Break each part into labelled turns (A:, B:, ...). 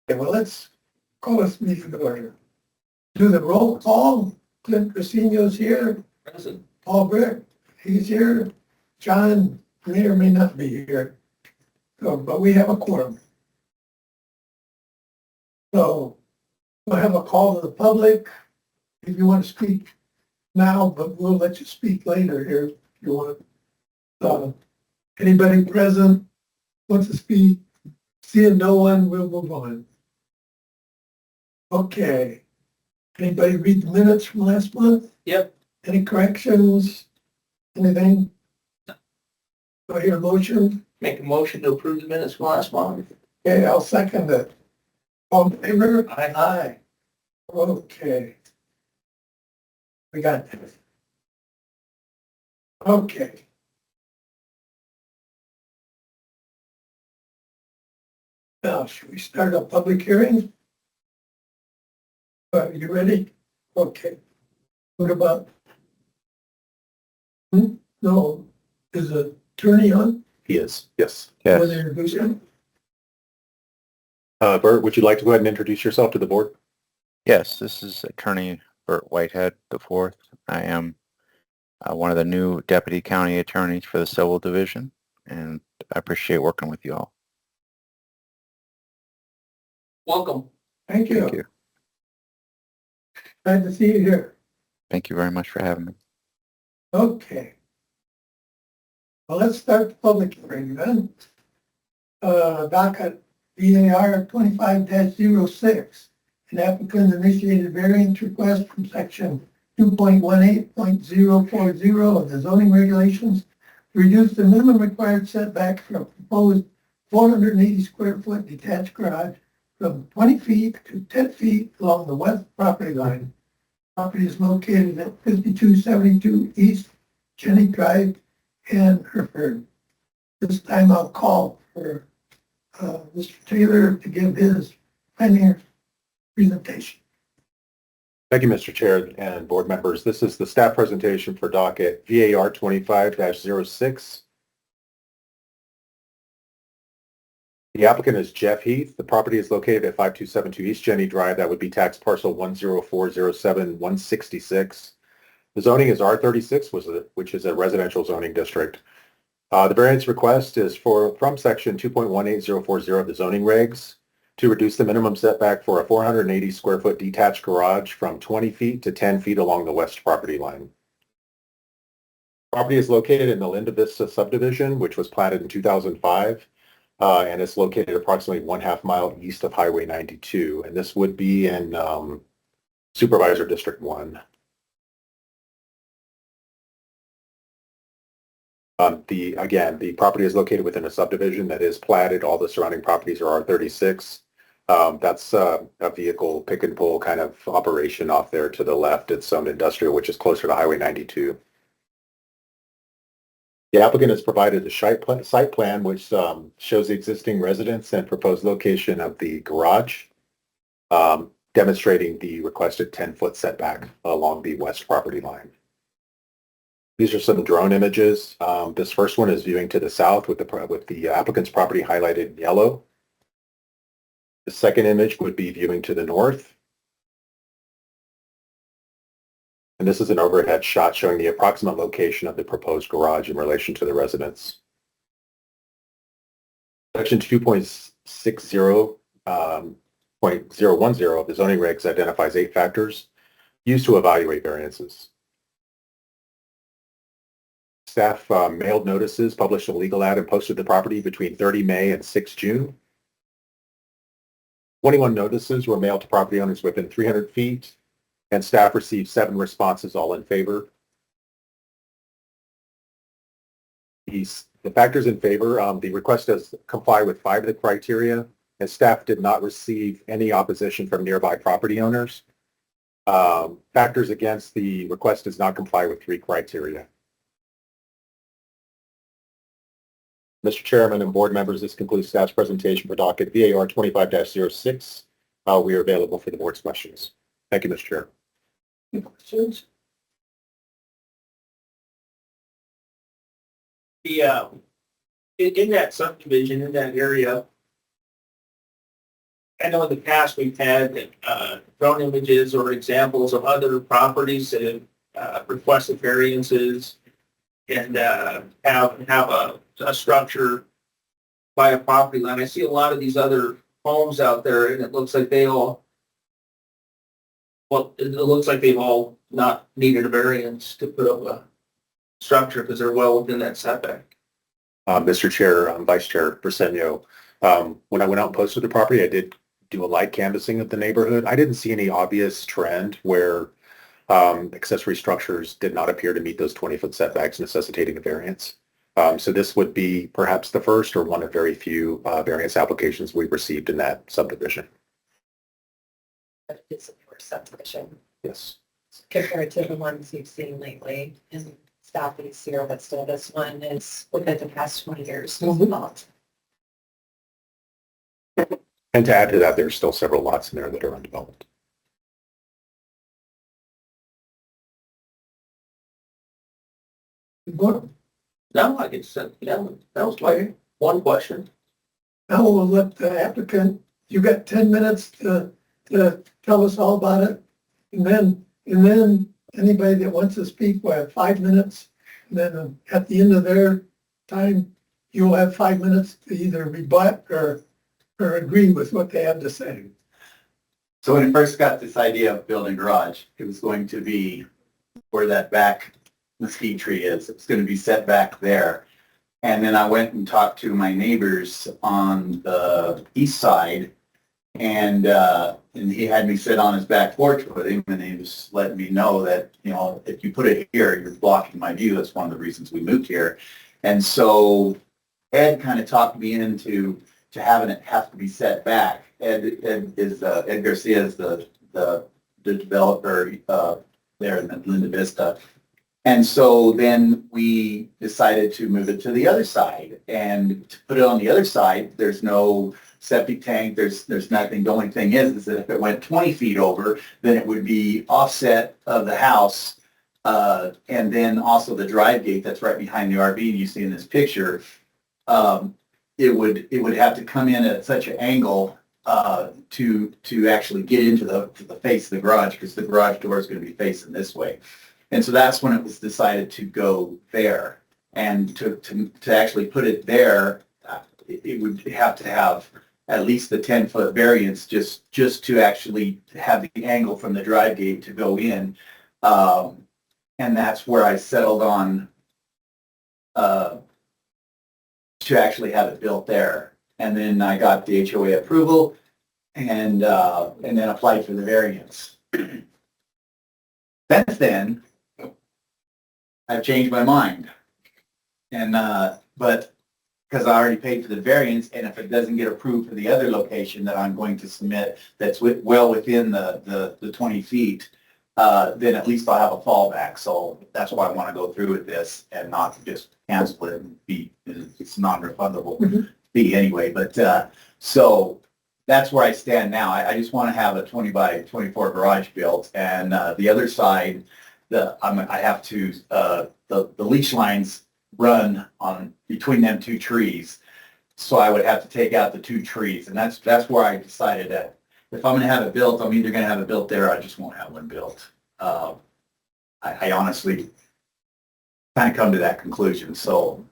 A: Okay, well, let's call this meeting to order. Do the roll call. Clint Crescino's here.
B: Present.
A: Paul Brick, he's here. John may or may not be here. So, but we have a quorum. So we'll have a call to the public. If you want to speak now, but we'll let you speak later here if you want. Anybody present wants to speak? Seeing no one, we'll move on. Okay. Anybody read the minutes from last month?
B: Yep.
A: Any corrections? Anything? Do I hear a motion?
B: Make a motion to approve the minutes from last month.
A: Okay, I'll second it. All in favor?
B: Aye.
A: Aye. Okay. We got this. Okay. Now, should we start a public hearing? Are you ready? Okay. What about? No, is the attorney on?
C: He is, yes.
A: Want to introduce him?
C: Bert, would you like to go ahead and introduce yourself to the board?
D: Yes, this is Attorney Bert Whitehead IV. I am one of the new Deputy County Attorneys for the Civil Division, and I appreciate working with you all.
B: Welcome.
A: Thank you.
D: Thank you.
A: Glad to see you here.
D: Thank you very much for having me.
A: Okay. Well, let's start the public hearing then. Docket VAR 25-06. An applicant initiated variance request from section 2.18.040 of the zoning regulations to reduce the minimum required setback for a proposed 480 square foot detached garage from 20 feet to 10 feet along the west property line. Property is located at 5272 East Jenny Drive in Hereford. This time I'll call for Mr. Taylor to give his pioneer presentation.
C: Thank you, Mr. Chair and board members. This is the staff presentation for docket VAR 25-06. The applicant is Jeff Heath. The property is located at 5272 East Jenny Drive. That would be tax parcel 10407-166. The zoning is R36, which is a residential zoning district. The variance request is from section 2.18040 of the zoning regs to reduce the minimum setback for a 480 square foot detached garage from 20 feet to 10 feet along the west property line. Property is located in the Linda Vista subdivision, which was platted in 2005, and it's located approximately 1/2 mile east of Highway 92, and this would be in Supervisor District 1. The property is located within a subdivision that is platted. All the surrounding properties are R36. That's a vehicle pick and pull kind of operation off there to the left. It's zoned industrial, which is closer to Highway 92. The applicant has provided a site plan which shows the existing residence and proposed location of the garage, demonstrating the requested 10-foot setback along the west property line. These are some drone images. This first one is viewing to the south with the applicant's property highlighted in yellow. The second image would be viewing to the north. And this is an overhead shot showing the approximate location of the proposed garage in relation to the residence. Section 2.60.010 of the zoning regs identifies 8 factors used to evaluate variances. Staff mailed notices, published a legal ad, and posted the property between 30 May and 6 June. 21 notices were mailed to property owners within 300 feet, and staff received 7 responses, all in favor. The factors in favor, the request does comply with 5 of the criteria, and staff did not receive any opposition from nearby property owners. Factors against the request does not comply with 3 criteria. Mr. Chairman and board members, this concludes staff's presentation for docket VAR 25-06. We are available for the board's questions. Thank you, Mr. Chair.
A: Any questions?
B: In that subdivision, in that area, I know in the past we've had, drone images or examples of other properties that have, requested variances and, have a structure by a property line. I see a lot of these other homes out there and it looks like they all, well, it looks like they've all not needed a variance to put up a structure because they're well within that setback.
C: Mr. Chair, Vice Chair Briseño, when I went out and posted the property, I did do a light canvassing of the neighborhood. I didn't see any obvious trend where accessory structures did not appear to meet those 20-foot setbacks necessitating a variance. So this would be perhaps the first or one of very few variance applications we've received in that subdivision.
E: It's a poor subdivision
C: Yes.
E: compared to the ones you've seen lately in southeast here, but still this one is within the past 20 years.
A: Mhm.
C: And to add to that, there's still several lots in there that are undeveloped.
A: Now
B: No, like it said, that was my one question.
A: we'll let the applicant, you got 10 minutes to tell us all about it. And then anybody that wants to speak will have 5 minutes. And then at the end of their time, you'll have 5 minutes to either rebut or agree with what they have to say.
F: So when I first got this idea of building a garage, it was going to be where that back mesquite tree is. It was going to be set back there. And then I went and talked to my neighbors on the east side, and he had me sit on his back porch with him, and he was letting me know that, you know, if you put it here, you're blocking my view. That's one of the reasons we moved here. And so Ed kind of talked me into having it have to be set back. Ed Garcia is the developer there in Linda Vista. And so then we decided to move it to the other side, and to put it on the other side, there's no septic tank, there's nothing. The only thing is that if it went 20 feet over, then it would be offset of the house. And then also the drive gate that's right behind the RV you see in this picture, it would have to come in at such an angle to actually get into the face of the garage, because the garage door is going to be facing this way. And so that's when it was decided to go there. And to actually put it there, it would have to have at least the 10-foot variance just to actually have the angle from the drive gate to go in. And that's where I settled on to actually have it built there. And then I got the HOA approval and then applied for the variance. Since then, I've changed my mind. And, but, because I already paid for the variance, and if it doesn't get approved for the other location that I'm going to submit, that's well within the 20 feet, then at least I'll have a fallback. So that's why I want to go through with this and not just cancel it and it's non-refundable fee anyway. But, so that's where I stand now. I just want to have a 20 by 24 garage built, and the other side, I have to, the leash lines run on between them two trees. So I would have to take out the two trees, and that's where I decided that if I'm going to have it built, I'm either going to have it built there, or I just won't have one built. I honestly kind of come to that conclusion. So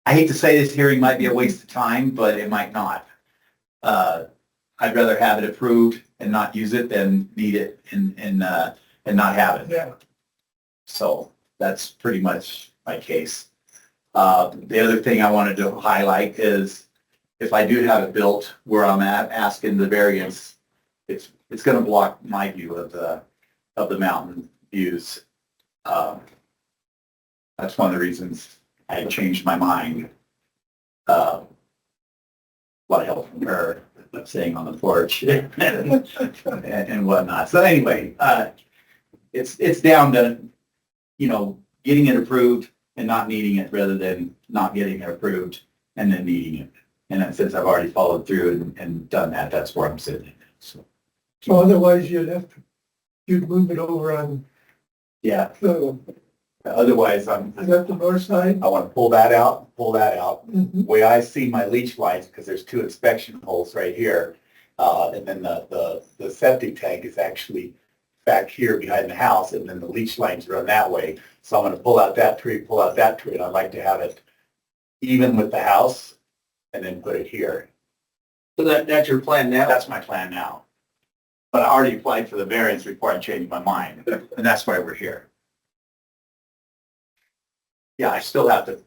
F: I hate to say this hearing might be a waste of time, but it might not. I'd rather have it approved and not use it than need it and not have it.
A: Yeah.
F: So that's pretty much my case. The other thing I wanted to highlight is if I do have it built where I'm at, asking the variance, it's going to block my view of the mountain views. That's one of the reasons I changed my mind. A lot of help from her, sitting on the porch and whatnot. So anyway, it's down to, you know, getting it approved and not needing it, rather than not getting it approved and then needing it. And then since I've already followed through and done that, that's where I'm sitting. So
A: So otherwise you'd move it over on
F: yeah,
A: the
F: Otherwise,
A: Is that the north side?
F: I want to pull that out, pull that out.
A: Mhm.
F: Way I see my leach lines, because there's two inspection holes right here. And then the septic tank is actually back here behind the house, and then the leach lines run that way. So I'm gonna pull out that tree, pull out that tree, and I'd like to have it even with the house and then put it here.
B: So that's your plan now?
F: That's my plan now. But I already applied for the variance before I changed my mind, and that's why we're here. Yeah, I still have to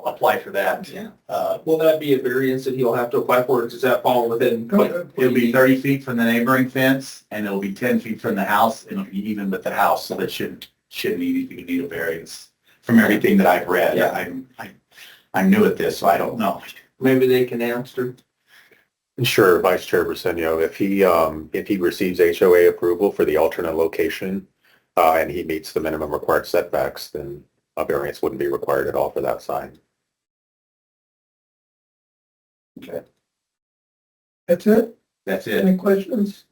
F: apply for that.
B: Yeah.
F: Uh,
B: Will that be a variance that he'll have to apply for? Does that fall within?
F: It'll be 30 feet from the neighboring fence, and it'll be 10 feet from the house, and it'll be even with the house, so that shouldn't need a variance. From everything that I've read,
B: Yeah.
F: I'm new at this, so I don't know.
B: Maybe they can answer.
C: Sure, Vice Chair Briseño, if he receives HOA approval for the alternate location, and he meets the minimum required setbacks, then a variance wouldn't be required at all for that sign.
A: That's it?
F: That's it.
A: Any questions?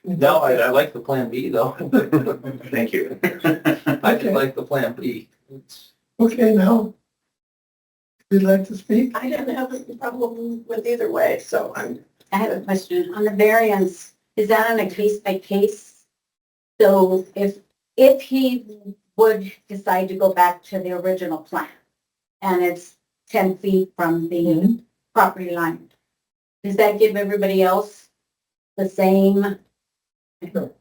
B: No, I like the plan B though.
F: Thank you.
B: I do like the plan B. It's-
A: Okay, now, if you'd like to speak?
G: I didn't have a problem with either way, so I'm,
H: I have a question. On the variance, is that on a case by case? So if he would decide to go back to the original plan and it's 10 feet from the property line, does that give everybody else the same?
A: No.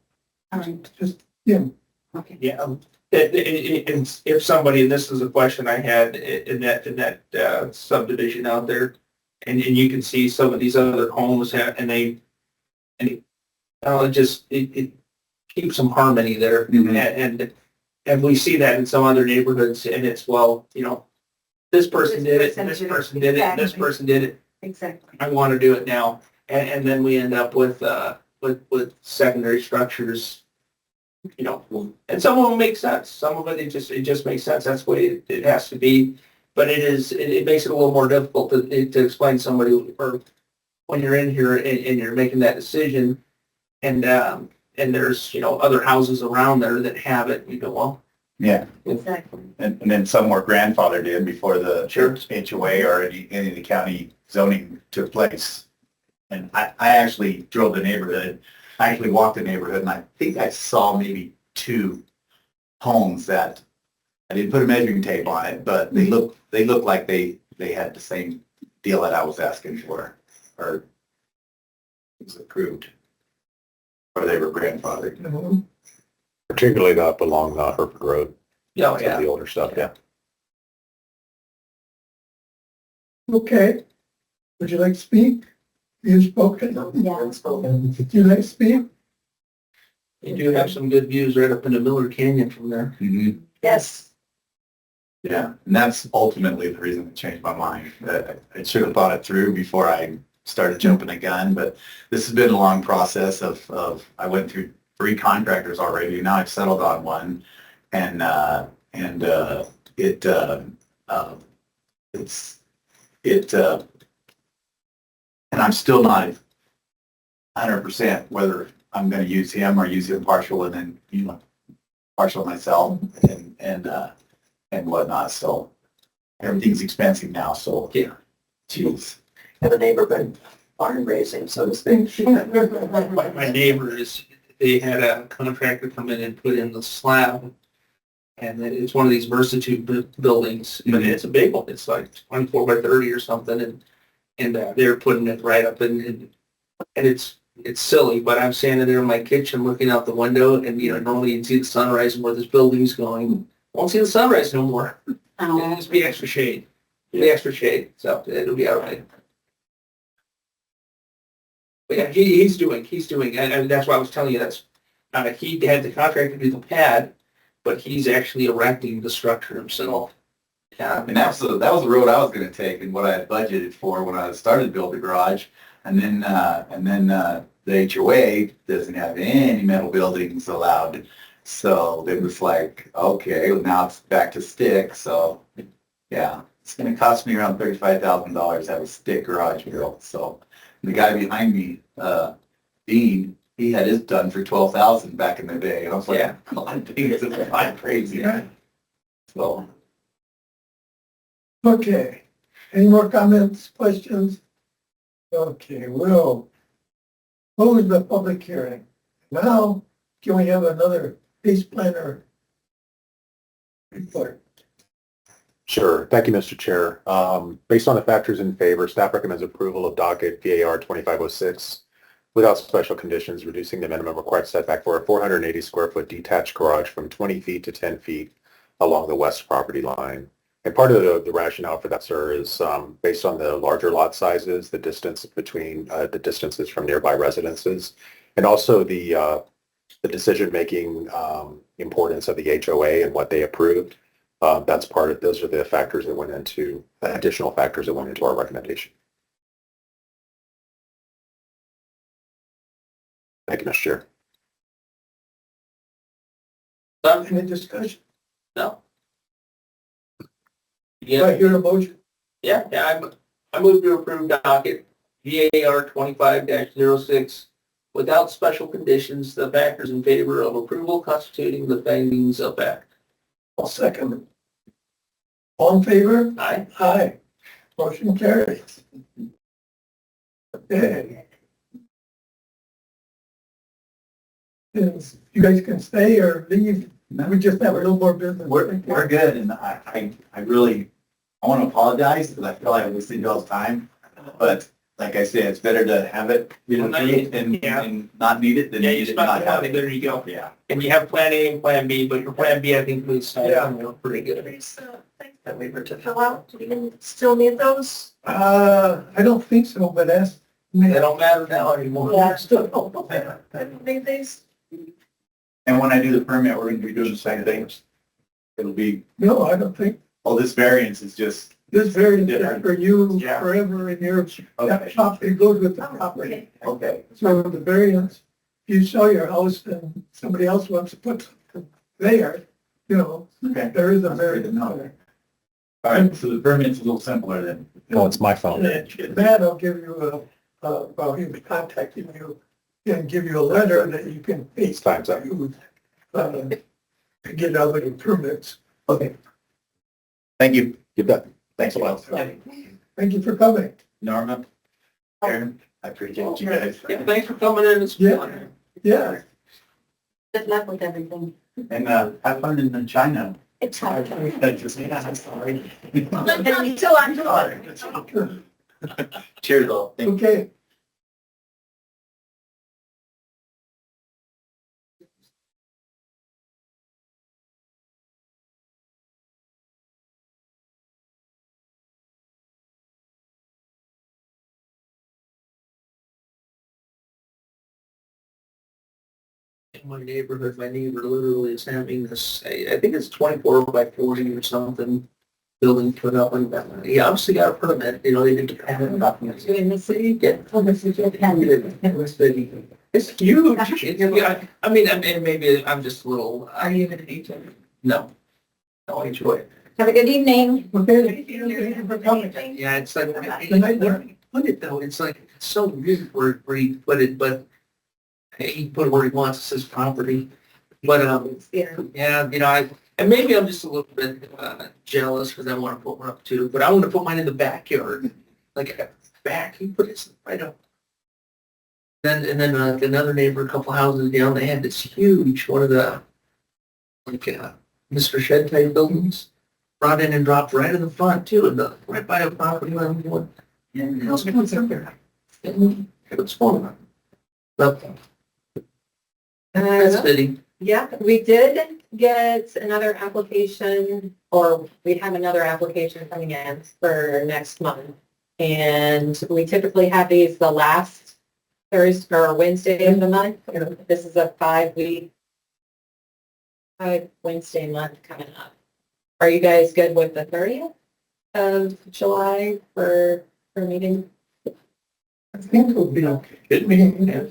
H: All right,
A: Just, yeah,
H: okay.
B: Yeah, if somebody, and this is a question I had in that subdivision out there, and you can see some of these other homes have, it keeps some harmony there.
F: Mhm.
B: And we see that in some other neighborhoods, and it's, well, this person did it, and this person did it, and this person did it.
H: Exactly.
B: I want to do it now. And then we end up with secondary structures, and some of them make sense. Some of it just makes sense. That's the way it has to be. But it makes it a little more difficult to explain to somebody, or when you're in here and you're making that decision, and there's, other houses around there that have it, you go, well,
F: Yeah,
H: Exactly.
F: and then some were grandfathered in before the
B: Sure.
F: HOA or any of the county zoning took place. And I actually drove the neighborhood, I actually walked the neighborhood, and I think I saw maybe 2 homes that, I didn't put a measuring tape on it, but they look like they had the same deal that I was asking for, or it was approved, or they were grandfathered.
A: mhm.
C: Particularly that along Hereford Road,
B: yeah,
C: some of
B: yeah.
C: the older stuff, yeah.
A: Okay. Would you like to speak? You've spoken.
H: Yeah.
A: Would you like to speak?
B: You do have some good views right up into Miller Canyon from there.
F: Mhm.
G: yes,
F: Yeah, and that's ultimately the reason I changed my mind. I should have thought it through before I started jumping the gun, but this has been a long process of I went through 3 contractors already. Now I've settled on one, and and I'm still not 100% whether I'm going to use him or use him partial, and then partial myself and whatnot. So everything's expensive now. So
B: Yeah.
F: geez.
G: have a neighborhood barn raising, so to speak.
B: My neighbors, they had a contractor come in and put in the slab. And it's one of these Versatube buildings, but it's a big one. It's like 24 by 30 or something. And they're putting it right up and it's silly, but I'm standing there in my kitchen looking out the window, and normally you'd see the sunrise and where this building's going. Won't see the sunrise no more. It'll just be extra shade. So it'll be all right. But yeah, he's doing, and that's why I was telling you, that's, he had the contractor do the pad, but he's actually erecting the structure himself. Yeah.
F: And that was the road I was going to take and what I had budgeted for when I started to build the garage. And then the HOA doesn't have any metal buildings allowed. So it was like, okay, well, now it's back to stick. So yeah, it's going to cost me around $35,000 to have a stick garage built. So the guy behind me, Dean, he had his done for $12,000 back in the day. And I was like,
B: Yeah.
F: I think it's crazy.
A: Yeah.
B: So,
A: Okay, any more comments, questions? Okay, we'll close the public hearing. Now, can we have another case planner report?
C: Sure. Thank you, Mr. Chair. Based on the factors in favor, staff recommends approval of docket VAR 2506 without special conditions, reducing the minimum required setback for a 480 square foot detached garage from 20 feet to 10 feet along the west property line. And part of the rationale for that, sir, is based on the larger lot sizes, the distance between the distances from nearby residences, and also the decision-making importance of the HOA and what they approved. That's part of, those are the factors that went into, additional factors that went into our recommendation. Thank you, Mr. Chair.
A: Any discussion?
B: no.
A: Do
B: Yeah,
A: I hear a motion?
B: I move to approve docket VAR 25-06 without special conditions, the factors in favor of approval constituting the findings of fact.
A: I'll second it. All in favor?
B: Aye.
A: Aye. Motion carries. Okay. You guys can stay or leave. We just have a little more business.
F: We're good, and I really, I want to apologize, because I feel like I wasted y'all's time, but like I said, it's better to have it,
B: Well, now you-
F: and not need it than
B: Yeah, you
F: need it and
B: spent
F: not
B: the
F: have
B: money,
F: it.
B: there you go.
F: Yeah.
B: And you have plan A and plan B, but your plan B, I think, was pretty good.
G: Things that we were to fill out, do you still need those?
A: I don't think so, but that's.
B: They don't matter now anymore.
G: I don't need these.
F: And when I do the permit, we're gonna be doing the same thing. It'll be,
A: No, I don't think,
F: all this variance is just,
A: this variance is for you
F: Yeah.
A: forever in your, that
F: okay,
A: property goes with the property.
F: okay.
A: So the variance, if you sell your house and somebody else wants to put something there, you know,
F: Okay.
A: there is a
F: That's good to
A: variance.
F: know.
A: there.
F: All right, so the permit's a little simpler then.
C: Oh, it's my phone.
A: That I'll give you well, he'll be contacting you and give you a letter that you can face.
C: Time's up.
A: To get other permits.
F: Okay. Thank you.
C: You bet.
F: Thanks a lot.
A: Thank you for coming.
F: Norma, Aaron, I appreciate you guys.
B: Yeah, thanks for coming in. It's fun.
A: Yeah.
H: Good luck with everything.
F: And have fun in China.
H: It's hard.
F: I'm sorry.
H: Until I'm gone.
F: Cheers all. Thank you.
A: Okay.
B: In my neighborhood, my neighbor literally is having this, I think it's 24 by 40 or something, building put up, and he obviously got a permit, you know, they did the patent documents.
H: In the city?
B: Yeah. It's huge. Yeah, I mean, and maybe I'm just a little,
E: Are you even an agent?
B: no. No, I enjoy it.
H: Have a good evening.
A: Okay. Thank you for coming.
B: Yeah, it's like, where he put it though, it's like, it's so weird where he put it, but he put it where he wants, it's his property. But,
E: Yeah.
B: yeah, you know, and maybe I'm just a little bit jealous because I want to put one up too, but I want to put mine in the backyard, like back, he put it right up. And then another neighbor, a couple houses down, they had this huge, one of the, like, Mr. Shed type buildings, brought in and dropped right in the front too, and right by a property line, I'm going, yeah, the house comes up there. What's going on? But that's fitting.
E: Yeah, we did get another application, or we have another application coming in for next month. And we typically have these the last Thursday or Wednesday of the month. This is a 5-week Wednesday month coming up. Are you guys good with the 30th of July for meeting?
A: I think it'll be okay.
B: Good meeting. Yeah.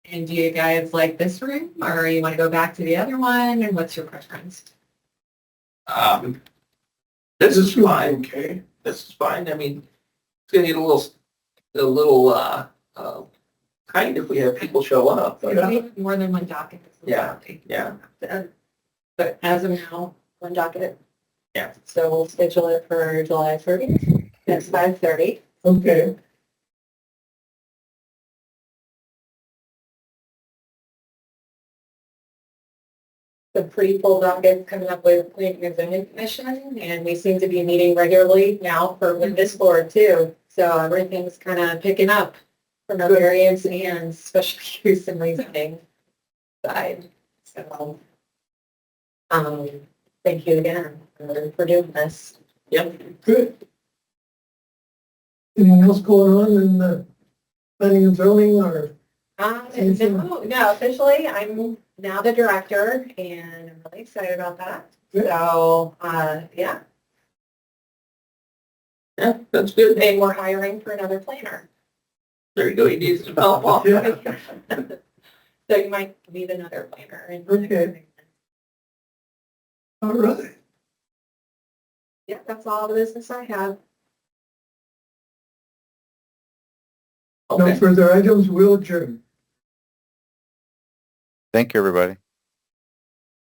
E: And do you guys like this room, or you want to go back to the other one, and what's your preference?
B: This is fine.
A: Okay.
B: This is fine. I mean, it's gonna get a little kind if we have people show up. But,
E: We have more than one docket.
B: Yeah. yeah.
E: But as of now, one docket.
B: Yeah.
E: So we'll schedule it for July 30th at 5:30.
A: Okay,
E: The pretty full docket coming up with planning and zoning commission, and we seem to be meeting regularly now for with this board too. So everything's kind of picking up from the variance and special use and rezoning side. So, thank you again for doing this.
B: Yep.
A: good. Anything else going on in the planning and zoning or? Anything?
E: No, officially, I'm now the director and I'm really excited about that.
A: Good.
E: So, yeah,
B: Yeah, that's good.
E: and we're hiring for another planner.
B: There you go. You need to develop all.
A: Yeah.
E: So you might need another planner.
A: Okay. All right.
E: Yeah, that's all the business I have.
A: No
B: Okay.
A: further items, we'll adjourn.
D: Thank you, everybody.